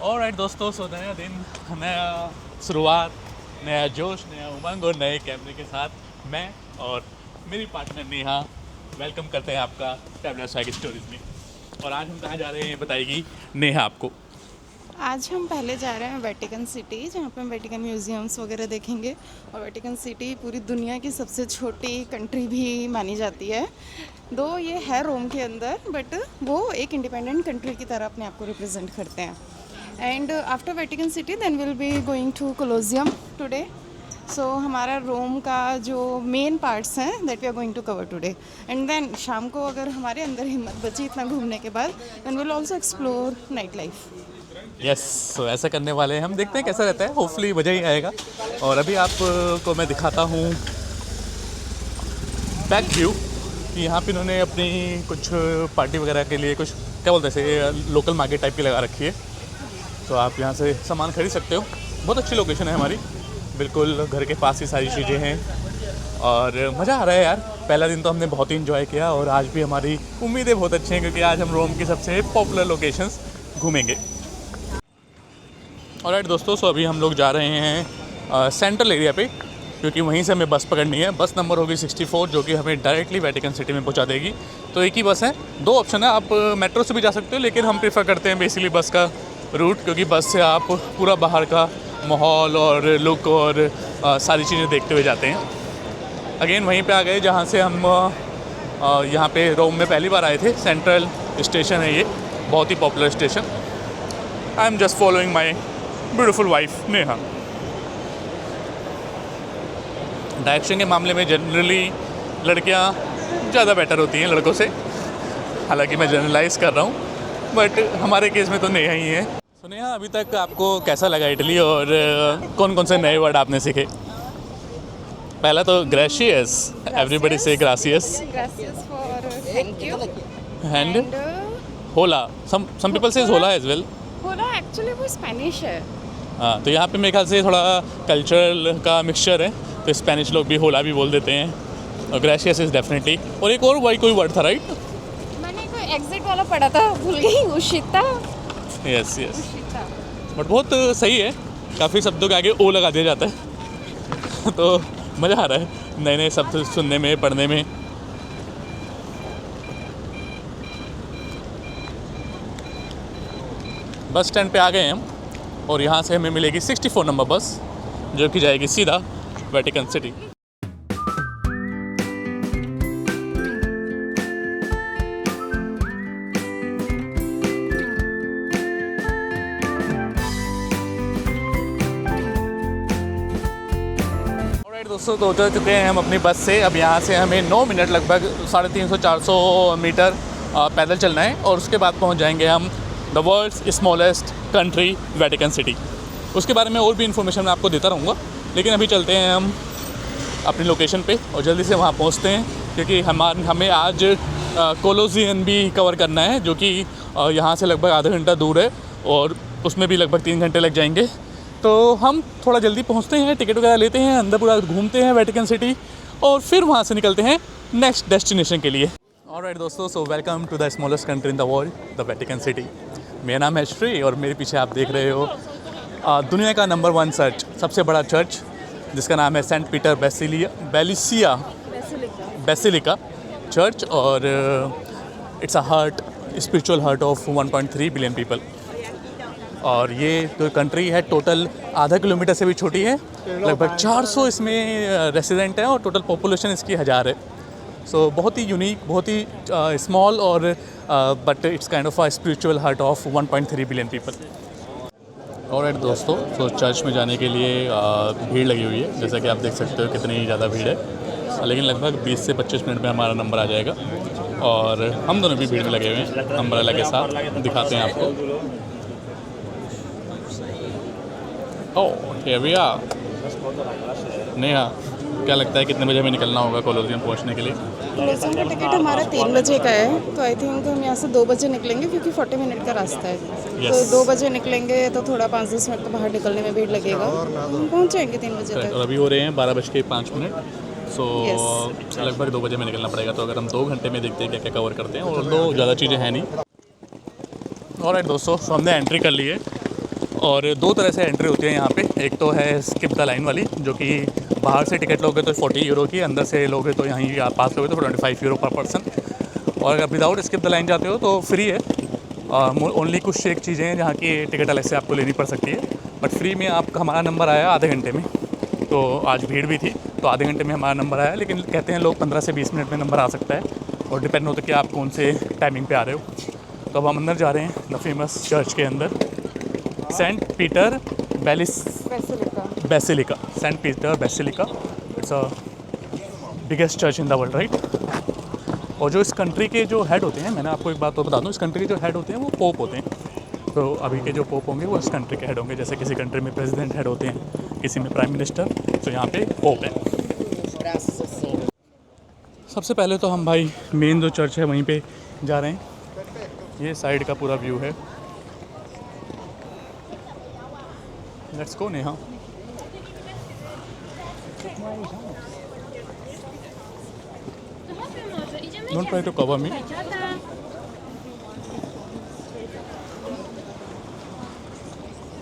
Alright दोस्तों, सो नया दिन, नया शुरुआत, नया जोश, नया उमंग और नए कैमरे के साथ मैं और मेरी पार्टनर नेहा वेलकम करते हैं आपका ट्रैवलर स्वैग स्टोरीज में। और आज हम कहाँ जा रहे हैं बताएगी नेहा आपको। आज हम पहले जा रहे हैं वेटिकन सिटी, जहाँ पे हम वेटिकन म्यूज़ियम्स वगैरह देखेंगे। और वेटिकन सिटी पूरी दुनिया की सबसे छोटी कंट्री भी मानी जाती है। दो ये है रोम के अंदर, बट वो एक इंडिपेंडेंट कंट्री की तरह अपने आप को रिप्रेजेंट करते हैं। And after Vatican City then will be going to Colosseum today. So हमारा रोम का जो मेन पार्ट्स हैं that we are going to cover today. And then शाम को अगर हमारे अंदर हिम्मत बची इतना घूमने के बाद, then will also explore night life. Yes, so ऐसा करने वाले हैं हम। देखते हैं कैसा रहता है, होपफुली मज़ा ही आएगा। और अभी आपको मैं दिखाता हूँ बैक व्यू। यहाँ पे इन्होंने अपनी कुछ पार्टी वगैरह के लिए कुछ क्या बोलते हैं ऐसे लोकल मार्केट टाइप की लगा रखी है। तो आप यहाँ से सामान खरीद सकते हो। बहुत अच्छी लोकेशन है हमारी, बिल्कुल घर के पास ही सारी चीज़ें हैं और मज़ा आ रहा है यार। पहला दिन तो हमने बहुत ही इन्जॉय किया और आज भी हमारी उम्मीदें बहुत अच्छी हैं क्योंकि आज हम रोम की सबसे पॉपुलर लोकेशंस घूमेंगे। ऑलराइट दोस्तों, सो अभी हम लोग जा रहे हैं सेंट्रल एरिया पे क्योंकि वहीं से हमें बस पकड़नी है। बस नंबर होगी 64 जो कि हमें डायरेक्टली वेटिकन सिटी में पहुंचा देगी। तो एक ही बस है, दो ऑप्शन है, आप मेट्रो से भी जा सकते हो लेकिन हम प्रेफर करते हैं बेसिकली बस का रूट क्योंकि बस से आप पूरा बाहर का माहौल और लुक और सारी चीज़ें देखते हुए जाते हैं। अगेन वहीं पे आ गए जहाँ से हम यहाँ पे रोम में पहली बार आए थे। सेंट्रल स्टेशन है ये, बहुत ही popular station. I am just following my beautiful wife Neha. Direction के मामले में जनरली लड़कियां ज़्यादा बेटर होती हैं लड़कों से, हालांकि मैं जनरलाइज कर रहा हूँ बट हमारे केस में तो नेहा ही है। तो नेहा, अभी तक आपको कैसा लगा इटली और कौन कौन से नए वर्ड आपने सीखे? पहला तो ग्रेशियस, एवरीबडी से gracious, Gracias for thank you. And And होला, सम पीपल सेज होला एज वेल। होला एक्चुअली वो स्पेनिश है। हाँ, तो यहाँ पे मेरे ख्याल से थोड़ा कल्चरल का मिक्सचर है, तो स्पेनिश लोग भी होला भी बोल देते हैं और ग्रेशियस इज़ डेफिनेटली। और एक और कोई वर्ड था राइट? मैंने कोई एग्जिट वाला पढ़ा था, भूल गई। Ushita. Yes yes, Ushita. But बहुत सही है। काफ़ी शब्दों के आगे ओ लगा दिया जाता है तो मज़ा आ रहा है नए नए शब्द सुनने में, पढ़ने में। बस स्टैंड पे आ गए हैं हम और यहाँ से हमें मिलेगी 64 नंबर बस जो कि जाएगी सीधा वेटिकन सिटी। ऑलराइट दोस्तों, तो उतर चुके हैं हम अपनी बस से। अब यहाँ से हमें 9 मिनट लगभग 350-400 मीटर पैदल चलना है और उसके बाद पहुँच जाएंगे हम the world's smallest country Vatican City. उसके बारे में और भी इन्फॉर्मेशन मैं आपको देता रहूँगा, लेकिन अभी चलते हैं हम अपनी लोकेशन पे और जल्दी से वहाँ पहुँचते हैं क्योंकि हमें आज कोलोसियम भी कवर करना है जो कि यहाँ से लगभग आधा घंटा दूर है और उसमें भी लगभग 3 घंटे लग जाएंगे। तो हम थोड़ा जल्दी पहुँचते हैं, टिकट वगैरह लेते हैं, अंदर पूरा घूमते हैं वेटिकन सिटी और फिर वहाँ से निकलते हैं नेक्स्ट डेस्टिनेशन के लिए। ऑलराइट दोस्तों, so welcome to the smallest country in the world, the Vatican City. मेरा नाम है श्री और मेरे पीछे आप देख रहे हो दुनिया का नंबर 1 सबसे बड़ा चर्च जिसका नाम है सेंट पीटर बेसिलिका चर्च। और it's a spiritual heart of 1.3 billion people. और ये जो कंट्री है टोटल आधा किलोमीटर से भी छोटी है, लगभग 400 इसमें रेसिडेंट हैं और टोटल पॉपुलेशन इसकी 1000 है। सो बहुत ही यूनिक, बहुत ही स्मॉल और but it's kind of a spiritual heart of 1.3 billion people. Alright दोस्तों, तो चर्च में जाने के लिए भीड़ लगी हुई है, जैसा कि आप देख सकते हो कितनी ज़्यादा भीड़ है। लेकिन लगभग 20 से 25 मिनट में हमारा नंबर आ जाएगा और हम दोनों भी भीड़ में लगे हुए हैं अम्ब्रेला के साथ। दिखाते हैं आपको। Oh here we are. Neha, क्या लगता है कितने बजे हमें निकलना होगा कोलोसियम पहुंचने के लिए? कोलोसियम का टिकट हमारा 3 बजे का है, तो आई थिंक हम यहाँ से 2 बजे निकलेंगे क्योंकि 40 मिनट का रास्ता है। तो 2 बजे निकलेंगे तो थोड़ा 5-10 मिनट तो बाहर निकलने में भीड़ लगेगा, हम पहुँच जाएंगे 3 बजे तक। और अभी हो रहे हैं 12:05। सो लगभग 2 बजे में निकलना पड़ेगा। तो अगर हम 2 घंटे में देखते हैं क्या क्या कवर करते हैं, और 2 ज़्यादा चीज़ें हैं नहीं। ऑलराइट दोस्तों, सो हमने एंट्री कर ली है और दो तरह से एंट्री होती है यहाँ पे। एक तो है स्किप द लाइन वाली, जो कि बाहर से टिकट लोगे तो 40 यूरो की, अंदर से लोगे तो यहीं आप पास लोगे तो 25 यूरो पर पर्सन। और अगर विदाउट स्किप द लाइन जाते हो तो फ्री है। ओनली कुछ एक चीज़ें हैं जहाँ की टिकट अलग से आपको लेनी पड़ सकती है, बट फ्री में आप हमारा नंबर आया आधे घंटे में। तो आज भीड़ भी थी तो आधे घंटे में हमारा नंबर आया, लेकिन कहते हैं लोग 15 से 20 मिनट में नंबर आ सकता है, और डिपेंड होता है कि आप कौन से टाइमिंग पे आ रहे हो। तो अब हम अंदर जा रहे हैं द फेमस चर्च के अंदर, Saint Peter Basilica. Saint Peter Basilica, it's a biggest church in the world, right. और जो इस कंट्री के जो हेड होते हैं, मैंने आपको एक बात तो बता दूं, इस कंट्री के जो हेड होते हैं वो पोप होते हैं। तो अभी के जो पोप होंगे वो इस कंट्री के हेड होंगे। जैसे किसी कंट्री में प्रेसिडेंट हेड होते हैं, किसी में प्राइम मिनिस्टर, तो यहाँ पे पोप है। सबसे पहले तो हम भाई मेन जो चर्च है वहीं पे जा रहे हैं। ये साइड का पूरा व्यू है। Let's go Neha. Don't try to cover me.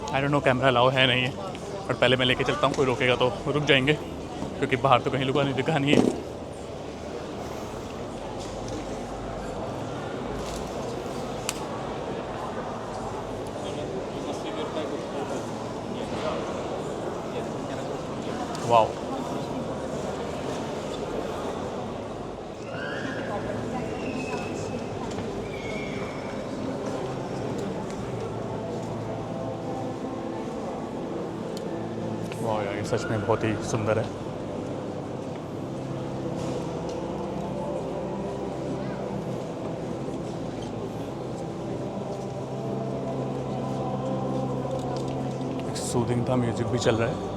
I don't know camera allow है नहीं है, पर पहले मैं लेके चलता हूँ, कोई रोकेगा तो रुक जाएंगे, क्योंकि बाहर तो कहीं लुका नहीं है। वाओ, वाह यार, ये सच में बहुत ही सुंदर है। सूदिंग था, म्यूजिक भी चल रहा है।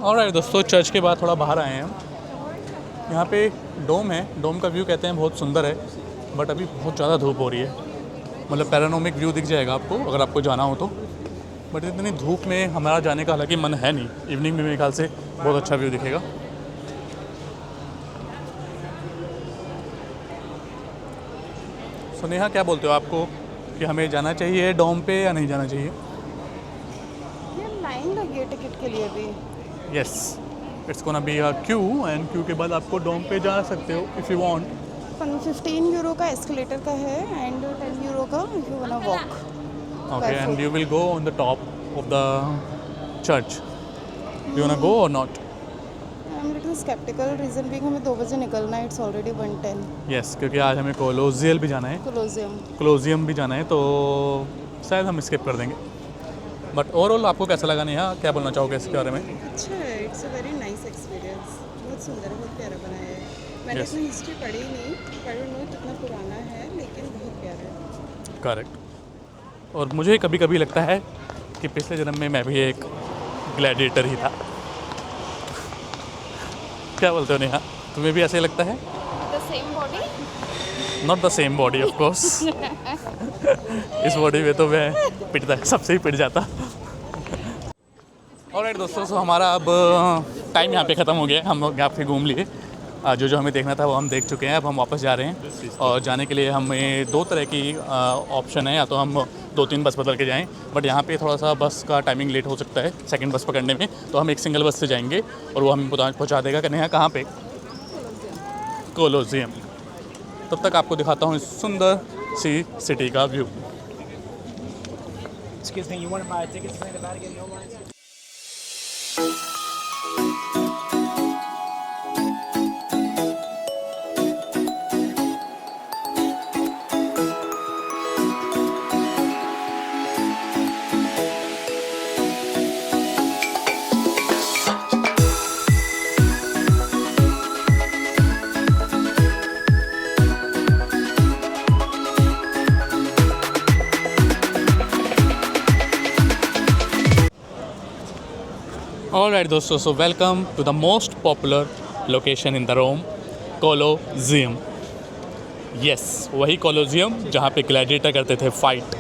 ऑलराइट दोस्तों, चर्च के बाद थोड़ा बाहर आए हैं हम। यहाँ पे डोम है, डोम का व्यू कहते हैं बहुत सुंदर है, बट अभी बहुत ज़्यादा धूप हो रही है। मतलब पैरानोमिक व्यू दिख जाएगा आपको अगर आपको जाना हो तो, बट इतनी धूप में हमारा जाने का हालांकि मन है नहीं। इवनिंग में मेरे ख्याल से बहुत अच्छा व्यू दिखेगा। सो नेहा, क्या बोलते हो आपको कि हमें जाना चाहिए डोम पे या नहीं जाना चाहिए? ये लाइन लगी है टिकट के लिए भी। Yes, it's gonna be a queue, and queue के बाद आपको डोम पे जा सकते हो इफ़ यू वांट। 15 यूरो का एस्केलेटर का है एंड 10 यूरो का if you wanna walk. Okay, and you will go on the top of the church. You wanna go or not? I am little sceptical, reason being हमें 2 बजे निकलना है, it's already 1:10। Yes, क्योंकि आज हमें Colosseum भी जाना है। कोलोजियम भी जाना है, तो शायद हम स्किप कर देंगे। बट ओवरऑल आपको कैसा लगा नेहा, क्या बोलना चाहोगे इसके बारे में? अच्छा है, it's a very nice experience. बहुत सुंदर है, बहुत प्यारा बनाया है। मैंने Yes. इसमें हिस्ट्री पढ़ी नहीं, आई डोंट नो कितना पुराना है, लेकिन बहुत प्यारा है। करेक्ट। और मुझे कभी कभी लगता है कि पिछले जन्म में मैं भी एक ग्लैडिएटर ही था। क्या बोलते हो नेहा, तुम्हें भी ऐसे लगता है? The same body? Not the same body of course. इस बॉडी में तो मैं पिटता, सबसे ही पिट जाता। ऑलराइट दोस्तों, सो हमारा अब टाइम यहाँ पे ख़त्म हो गया है। हम लोग यहाँ पे घूम लिए, जो जो हमें देखना था वो हम देख चुके हैं। अब हम वापस जा रहे हैं, और जाने के लिए हमें दो तरह की ऑप्शन है। या तो हम 2-3 बस बदल के जाएं, बट यहाँ पे थोड़ा सा बस का टाइमिंग लेट हो सकता है सेकंड बस पकड़ने में, तो हम एक सिंगल बस से जाएंगे और वो हमें पहुँचा देगा कि यहाँ कहाँ पे, कोलोजियम। तब तक आपको दिखाता हूँ इस सुंदर सी सिटी का view. Excuse me, you want to buy tickets to the Vatican No lines? Alright दोस्तों, so welcome to the most popular location in the Rome, Colosseum. Yes, वही कोलोजियम जहाँ पे ग्लैडिएटर करते थे फाइट,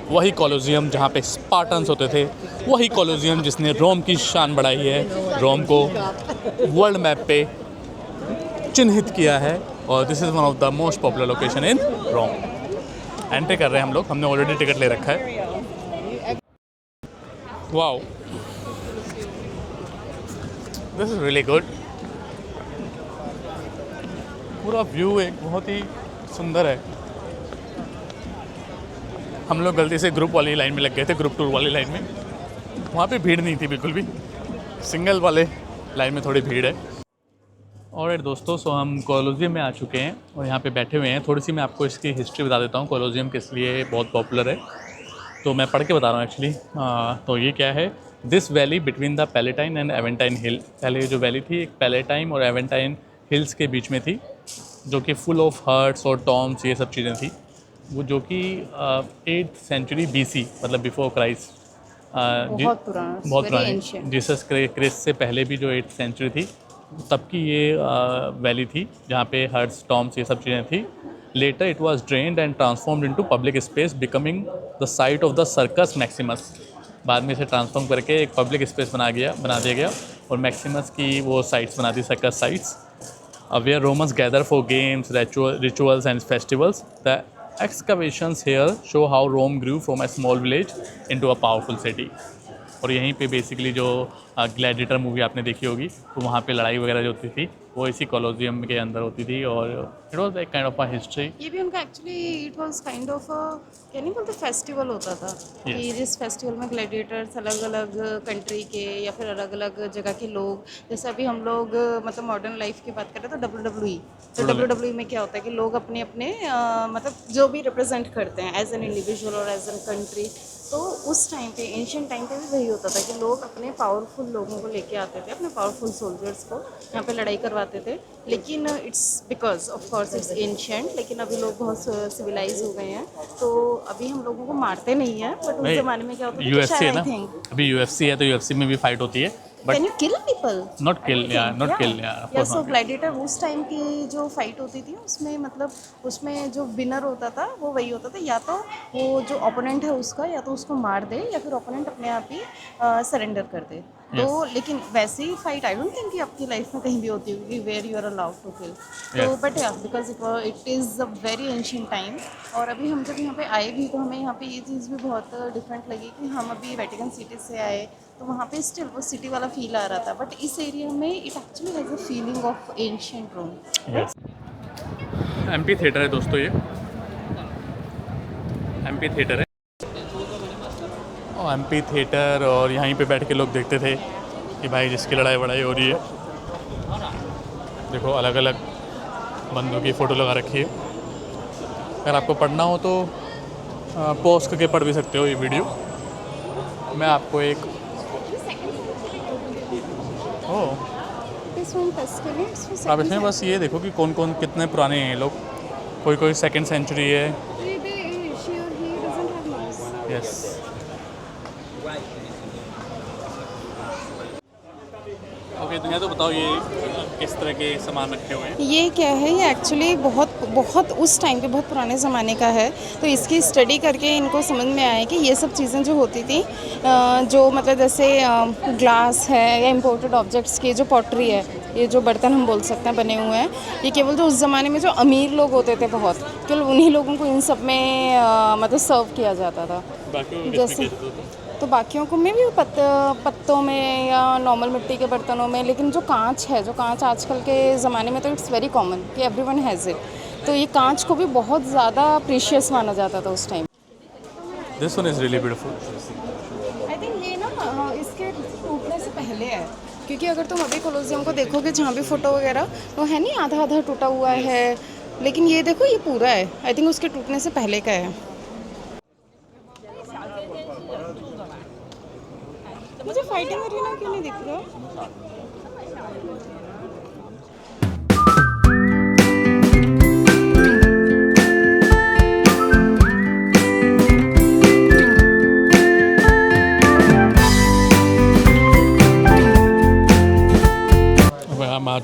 वही कोलोजियम जहाँ पे स्पार्टन्स होते थे, वही कोलोजियम जिसने रोम की शान बढ़ाई है, रोम को वर्ल्ड मैप पे चिन्हित किया है और this is one of the most popular location in Rome. Entry कर रहे हैं हम लोग, हमने ऑलरेडी टिकट ले रखा है. Wow, this is really good. पूरा व्यू एक बहुत ही सुंदर है. हम लोग गलती से ग्रुप वाली लाइन में लग गए थे, ग्रुप टूर वाली लाइन में. वहाँ पे भीड़ नहीं थी बिल्कुल भी, सिंगल वाले लाइन में थोड़ी भीड़ है. और दोस्तों, सो हम कोलोजियम में आ चुके हैं और यहाँ पे बैठे हुए हैं. थोड़ी सी मैं आपको इसकी हिस्ट्री बता देता हूँ, कोलोजियम किस लिए बहुत पॉपुलर है. तो मैं पढ़ के बता रहा हूँ एक्चुअली. तो ये क्या है, this valley between the Palatine and Aventine hill. पहले जो वैली थी एक पैलेटाइन और एवेंटाइन हिल्स के बीच में थी, जो कि फुल ऑफ हर्ट्स और टॉम्स ये सब चीज़ें थी. वो जो कि 8th सेंचुरी BC मतलब बिफोर क्राइस्ट, बहुत पुराना, जीसस क्रिस्ट से पहले भी जो 8th सेंचुरी थी तब की ये वैली थी जहाँ पे हर्ट्स टॉम्स ये सब चीज़ें थी. Later it was drained and transformed into public space, becoming the site of the Circus Maximus. बाद में इसे ट्रांसफॉर्म करके एक पब्लिक स्पेस बना दिया गया और मैक्सिमस की वो साइट्स बना दी, circus sites. where Romans gather for games, rituals and festivals. The excavations here show how Rome grew from a small village into a powerful city. और यहीं पे बेसिकली जो ग्लैडिएटर मूवी आपने देखी होगी, तो वहाँ पे लड़ाई वगैरह जो होती थी वो इसी कोलोजियम के अंदर होती थी. और इट वाज एक काइंड ऑफ अ हिस्ट्री. ये भी उनका actually it was kind of क्या नहीं बोलते फेस्टिवल होता था कि जिस फेस्टिवल में ग्लैडिएटर्स अलग अलग कंट्री के या फिर अलग अलग जगह के लोग, जैसे अभी हम लोग मतलब मॉडर्न लाइफ की बात करें तो WWE. तो WWE में क्या होता है कि लोग अपने अपने मतलब जो भी रिप्रेजेंट करते हैं एज एन इंडिविजुअल और एज एन कंट्री. तो उस टाइम पे, एंशिएंट टाइम पे भी वही होता था कि लोग अपने पावरफुल लोगों को लेके आते थे, अपने पावरफुल सोल्जर्स को यहाँ पे लड़ाई करवाते थे. लेकिन it's because of course it's ancient, लेकिन अभी लोग बहुत सिविलाइज हो गए हैं तो अभी हम लोगों को मारते नहीं हैं. बट उस ज़माने में क्या होता था, UFC है ना, अभी UFC है तो UFC में भी फाइट होती है. Can you kill people? Not kill, yeah, not kill, yeah. Yeah, so gladiator उस टाइम की जो फाइट होती थी उसमें मतलब उसमें जो विनर होता था वो वही होता था, या तो वो जो ओपोनेंट है उसका या तो उसको मार दे या फिर ओपोनेंट अपने आप ही सरेंडर कर दे. तो लेकिन वैसी फाइट आई डोंट थिंक कि आपकी लाइफ में कहीं भी होती होगी where you are allowed to kill. तो बट या because it is a very ancient time. और अभी हम जब यहाँ पे आए भी तो हमें यहाँ पे ये चीज़ भी बहुत डिफरेंट लगी कि हम अभी वेटिकन सिटी से आए तो वहाँ पे स्टिल वो सिटी वाला फील आ रहा था. बट इस एरिया में it actually has a feeling of ancient Rome. Amphitheatre है दोस्तों, ये एम्पी थिएटर है. और एम्पी थिएटर, और यहीं पे बैठ के लोग देखते थे कि भाई जिसकी लड़ाई वड़ाई हो रही है. देखो अलग अलग बंदों की फ़ोटो लगा रखी है. अगर आपको पढ़ना हो तो पॉज करके पढ़ भी सकते हो ये वीडियो. मैं आपको एक आप इसमें बस ये देखो कि कौन कौन कितने पुराने हैं लोग. कोई 2nd सेंचुरी है. यस. ओके, तो तो बताओ ये किस तरह के सामान रखे हुए हैं. ये क्या है, ये एक्चुअली बहुत उस टाइम पे बहुत पुराने ज़माने का है. तो इसकी स्टडी करके इनको समझ में आया कि ये सब चीज़ें जो होती थी, जो मतलब जैसे ग्लास है या इम्पोर्टेड ऑब्जेक्ट्स की जो पॉटरी है, ये जो बर्तन हम बोल सकते हैं बने हुए हैं, ये केवल जो उस ज़माने में जो अमीर लोग होते थे बहुत, केवल उन्हीं लोगों को इन सब में मतलब सर्व किया जाता था. जैसे तो बाकियों को में भी पत्तों में या नॉर्मल मिट्टी के बर्तनों में. लेकिन जो कांच है, जो कांच आजकल के ज़माने में तो इट्स वेरी कॉमन कि एवरीवन हैज़ इट. तो ये कांच को भी बहुत ज़्यादा प्रीशियस माना जाता था उस time. This one is really beautiful. I think ये ना इसके टूटने से पहले है, क्योंकि अगर तुम अभी कोलोजियम को देखोगे जहाँ भी फ़ोटो वगैरह तो है नहीं, आधा आधा टूटा हुआ है. लेकिन ये देखो ये पूरा है. आई थिंक उसके टूटने से पहले का है. मुझे फाइटिंग एरिना क्यों नहीं दिख रहा?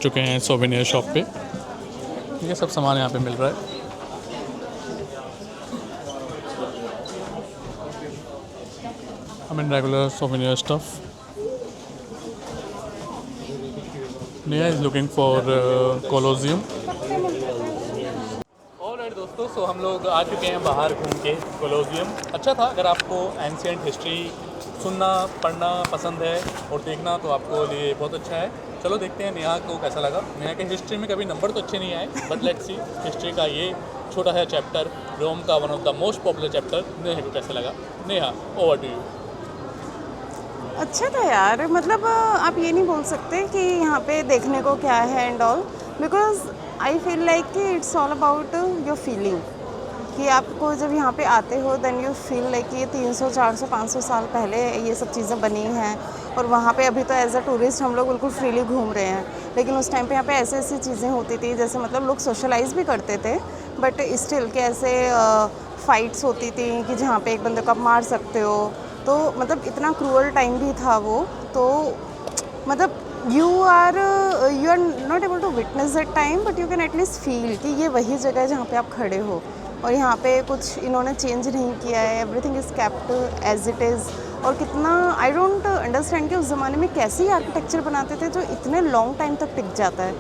चुके हैं सोवेनियर शॉप पे। ये सब सामान यहाँ पे मिल रहा है। I mean regular souvenir stuff. Nia is looking for Colosseum. Alright दोस्तों, सो हम लोग आ चुके हैं बाहर घूम के कोलोसियम। अच्छा था। अगर आपको एंशिएंट हिस्ट्री सुनना पढ़ना पसंद है और देखना तो आपको लिए बहुत अच्छा है। चलो देखते हैं नेहा को कैसा लगा। नेहा के हिस्ट्री में कभी नंबर तो अच्छे नहीं आए, बट लेट्स सी हिस्ट्री का ये छोटा है चैप्टर, रोम का one of the most popular chapter, Neha को कैसा लगा। Neha, over to you. अच्छा था यार, मतलब आप ये नहीं बोल सकते कि यहाँ पे देखने को क्या है and all, because I feel like कि it's all about your feeling, कि आपको जब यहाँ पे आते हो देन यू फील लाइक कि ये 300 400 500 साल पहले ये सब चीज़ें बनी हैं। और वहाँ पे अभी तो एज अ टूरिस्ट हम लोग बिल्कुल फ्रीली घूम रहे हैं, लेकिन उस टाइम पे यहाँ पे ऐसी ऐसी चीज़ें होती थी, जैसे मतलब लोग सोशलाइज भी करते थे, बट स्टिल के ऐसे फाइट्स होती थी कि जहाँ पे एक बंदे को आप मार सकते हो। तो मतलब इतना क्रूअल टाइम भी था वो। तो मतलब you are not able to witness that time, but you can at least feel कि ये वही जगह है जहाँ पे आप खड़े हो, और यहाँ पे कुछ इन्होंने चेंज नहीं किया है, everything is kept as it is. और कितना आई डोंट अंडरस्टैंड कि उस ज़माने में कैसे ही आर्किटेक्चर बनाते थे जो इतने लॉन्ग टाइम तक टिक जाता है।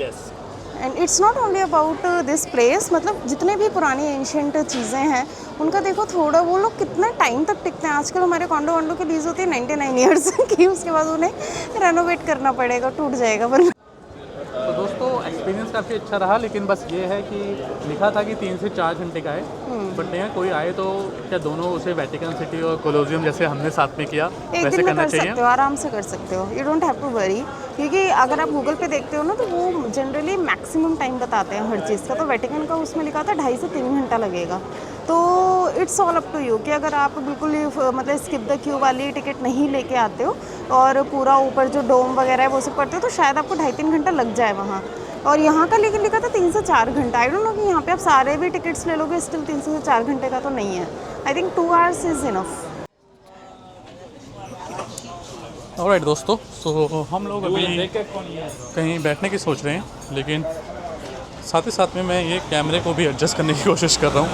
Yes, and it's not only about this place, मतलब जितने भी पुरानी एंशिएंट चीज़ें हैं उनका देखो थोड़ा, वो लोग कितना टाइम तक टिकते हैं। आजकल हमारे कॉन्डो वॉन्डो की लीज होती है 99 ईयर्स की, उसके बाद उन्हें रेनोवेट करना पड़ेगा, टूट जाएगा वरना। तो दोस्तों एक्सपीरियंस काफ़ी अच्छा रहा, लेकिन बस ये है कि लिखा था कि 3 से 4 घंटे का है, बट नहीं कोई आए तो क्या दोनों उसे वेटिकन सिटी और कोलोसियम जैसे हमने साथ में किया एक वैसे दिन में करना कर चाहिए। सकते हो, आराम से कर सकते हो, you don't have to worry. क्योंकि अगर आप गूगल पे देखते हो ना तो वो जनरली मैक्सिमम टाइम बताते हैं हर चीज़ का। तो वेटिकन का उसमें लिखा था 2.5 से 3 घंटा लगेगा। तो it's all up to you कि अगर आप बिल्कुल मतलब स्किप द क्यू वाली टिकट नहीं लेके आते हो और पूरा ऊपर जो डोम वगैरह है वो सब करते हो, तो शायद आपको 2.5-3 घंटा लग जाए वहाँ। और यहाँ का लेकिन लिखा था 3 से 4 घंटा। आई डोंट नो कि यहाँ पे आप सारे भी टिकट्स ले लोगे स्टिल 3 से 4 घंटे का तो नहीं है। I think 2 hours is enough. Alright दोस्तों, तो हम लोग अभी कहीं बैठने की सोच रहे हैं, लेकिन साथ ही साथ में मैं ये कैमरे को भी एडजस्ट करने की कोशिश कर रहा हूँ।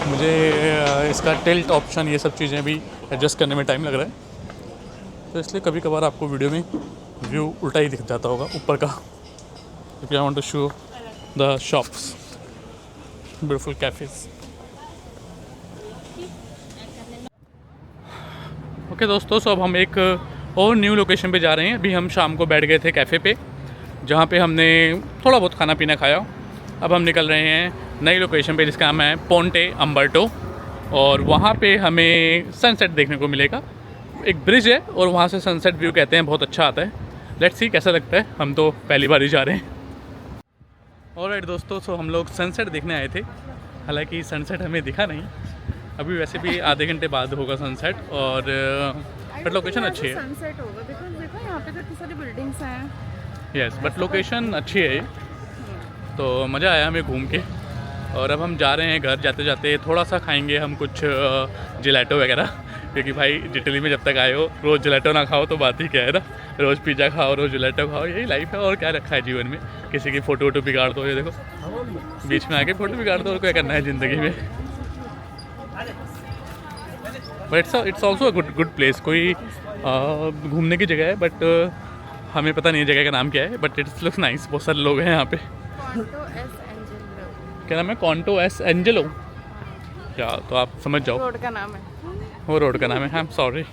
मुझे इसका टिल्ट ऑप्शन ये सब चीज़ें भी एडजस्ट करने में टाइम लग रहा है, तो इसलिए कभी कभार आपको वीडियो में व्यू उल्टा ही दिख जाता होगा ऊपर का। If I want to show the shops, beautiful cafes. Okay दोस्तों, सो अब हम एक और न्यू लोकेशन पे जा रहे हैं। अभी हम शाम को बैठ गए थे कैफ़े पे, जहाँ पे हमने थोड़ा बहुत खाना पीना खाया। अब हम निकल रहे हैं नई लोकेशन पे जिसका नाम है पोंटे अम्बर्टो, और वहाँ पे हमें सनसेट देखने को मिलेगा। एक ब्रिज है और वहाँ से सनसेट व्यू कहते हैं बहुत अच्छा आता है। लेट्स सी कैसा लगता है, हम तो पहली बार ही जा रहे हैं। ऑलराइट दोस्तों, सो हम लोग सनसेट देखने आए थे, हालांकि सनसेट हमें दिखा नहीं। अभी वैसे भी आधे घंटे बाद होगा सनसेट, और बट लोकेशन अच्छी है। सनसेट होगा बिकॉज़ देखो यहाँ पे तो कितनी सारी बिल्डिंग्स हैं। यस, बट लोकेशन अच्छी है, तो मज़ा आया हमें घूम के। और अब हम जा रहे हैं घर। जाते जाते थोड़ा सा खाएंगे हम कुछ जिलेटो वगैरह, क्योंकि भाई इटली में जब तक आए हो रोज़ जिलेटो ना खाओ तो बात ही क्या है ना। रोज़ पिज़्ज़ा खाओ, रोज़ जिलेटो खाओ, यही लाइफ है। और क्या रखा है जीवन में, किसी की फ़ोटो वोटो बिगाड़ दो, ये देखो बीच में आके फ़ोटो बिगाड़ दो, और क्या करना है ज़िंदगी में। But it's also a good place. कोई घूमने की जगह है, बट हमें पता नहीं जगह का नाम क्या है, बट इट्स लुक्स नाइस। बहुत सारे लोग हैं यहाँ पे। क्या नाम है? कॉन्टो एस एंजेलो। क्या, तो आप समझ जाओ, रोड का नाम है। वो रोड का नाम है। I am sorry.